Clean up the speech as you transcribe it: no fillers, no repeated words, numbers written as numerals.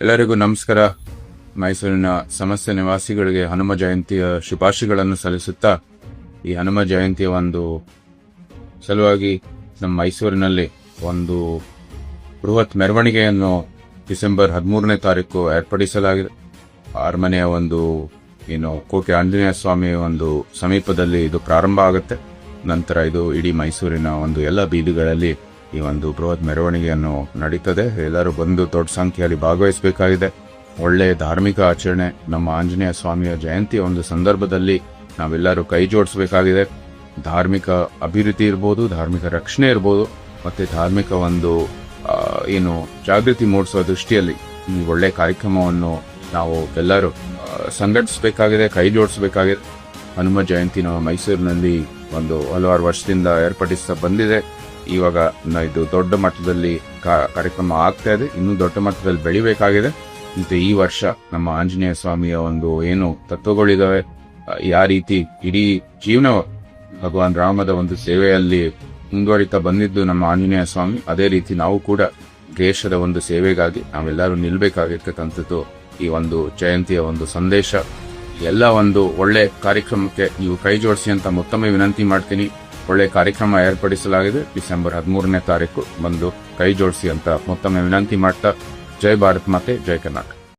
ಎಲ್ಲರಿಗೂ ನಮಸ್ಕಾರ. ಮೈಸೂರಿನ ಸಮಸ್ತ ನಿವಾಸಿಗಳಿಗೆ ಹನುಮ ಜಯಂತಿಯ ಶುಭಾಶಯಗಳನ್ನು ಸಲ್ಲಿಸುತ್ತಾ, ಈ ಹನುಮ ಜಯಂತಿಯ ಒಂದು ಸಲುವಾಗಿ ನಮ್ಮ ಮೈಸೂರಿನಲ್ಲಿ ಒಂದು ಬೃಹತ್ ಮೆರವಣಿಗೆಯನ್ನು ಡಿಸೆಂಬರ್ 13ನೇ ತಾರೀಕು ಏರ್ಪಡಿಸಲಾಗಿದೆ. ಅರಮನೆಯ ಒಂದು ಕೋಟೆ ಆಂಜನೇಯ ಸ್ವಾಮಿ ಒಂದು ಸಮೀಪದಲ್ಲಿ ಇದು ಪ್ರಾರಂಭ ಆಗುತ್ತೆ. ನಂತರ ಇದು ಇಡೀ ಮೈಸೂರಿನ ಒಂದು ಎಲ್ಲ ಬೀದಿಗಳಲ್ಲಿ ಈ ಒಂದು ಬೃಹತ್ ಮೆರವಣಿಗೆಯನ್ನು ನಡೀತದೆ. ಎಲ್ಲರೂ ಬಂದು ದೊಡ್ಡ ಸಂಖ್ಯೆಯಲ್ಲಿ ಭಾಗವಹಿಸಬೇಕಾಗಿದೆ. ಒಳ್ಳೆಯ ಧಾರ್ಮಿಕ ಆಚರಣೆ, ನಮ್ಮ ಆಂಜನೇಯ ಸ್ವಾಮಿಯ ಜಯಂತಿಯ ಒಂದು ಸಂದರ್ಭದಲ್ಲಿ ನಾವೆಲ್ಲರೂ ಕೈ ಜೋಡಿಸಬೇಕಾಗಿದೆ. ಧಾರ್ಮಿಕ ಅಭಿವೃದ್ಧಿ ಇರ್ಬೋದು, ಧಾರ್ಮಿಕ ರಕ್ಷಣೆ ಇರ್ಬೋದು, ಮತ್ತೆ ಧಾರ್ಮಿಕ ಒಂದು ಜಾಗೃತಿ ಮೂಡಿಸುವ ದೃಷ್ಟಿಯಲ್ಲಿ ಈ ಒಳ್ಳೆ ಕಾರ್ಯಕ್ರಮವನ್ನು ನಾವು ಎಲ್ಲರೂ ಸಂಘಟಿಸಬೇಕಾಗಿದೆ, ಕೈ ಜೋಡಿಸಬೇಕಾಗಿದೆ. ಹನುಮ ಜಯಂತಿ ನಮ್ಮ ಮೈಸೂರಿನಲ್ಲಿ ಒಂದು ಹಲವಾರು ವರ್ಷದಿಂದ ಏರ್ಪಡಿಸ್ತಾ ಬಂದಿದೆ. ಇವಾಗ ಇದು ದೊಡ್ಡ ಮಟ್ಟದಲ್ಲಿ ಕಾರ್ಯಕ್ರಮ ಆಗ್ತಾ ಇದೆ. ಇನ್ನೂ ದೊಡ್ಡ ಮಟ್ಟದಲ್ಲಿ ಬೆಳಿಬೇಕಾಗಿದೆ. ಮತ್ತೆ ಈ ವರ್ಷ ನಮ್ಮ ಆಂಜನೇಯ ಸ್ವಾಮಿಯ ಒಂದು ತತ್ವಗಳಿದಾವೆ, ಯಾವ ರೀತಿ ಇಡೀ ಜೀವನ ಭಗವಾನ್ ರಾಮದ ಒಂದು ಸೇವೆಯಲ್ಲಿ ಮುಂದುವರಿತಾ ಬಂದಿದ್ದು ನಮ್ಮ ಆಂಜನೇಯ ಸ್ವಾಮಿ, ಅದೇ ರೀತಿ ನಾವು ಕೂಡ ದೇಶದ ಒಂದು ಸೇವೆಗಾಗಿ ನಾವೆಲ್ಲರೂ ನಿಲ್ಬೇಕಾಗಿರ್ತಕ್ಕಂಥದ್ದು ಈ ಒಂದು ಜಯಂತಿಯ ಒಂದು ಸಂದೇಶ. ಎಲ್ಲ ಒಂದು ಒಳ್ಳೆ ಕಾರ್ಯಕ್ರಮಕ್ಕೆ ನೀವು ಕೈ ಜೋಡಿಸಿ ಅಂತ ಮತ್ತೊಮ್ಮೆ ವಿನಂತಿ ಮಾಡ್ತೀನಿ. ಒಳ್ಳೆ ಕಾರ್ಯಕ್ರಮ ಏರ್ಪಡಿಸಲಾಗಿದೆ. ಡಿಸೆಂಬರ್ 13ನೇ ತಾರೀಕು ಬಂದು ಕೈ ಜೋಡಿಸಿ ಅಂತ ಮತ್ತೊಮ್ಮೆ ವಿನಂತಿ ಮಾಡ್ತಾ, ಜೈ ಭಾರತ್ ಮಾತೆ, ಜೈ ಕರ್ನಾಟಕ.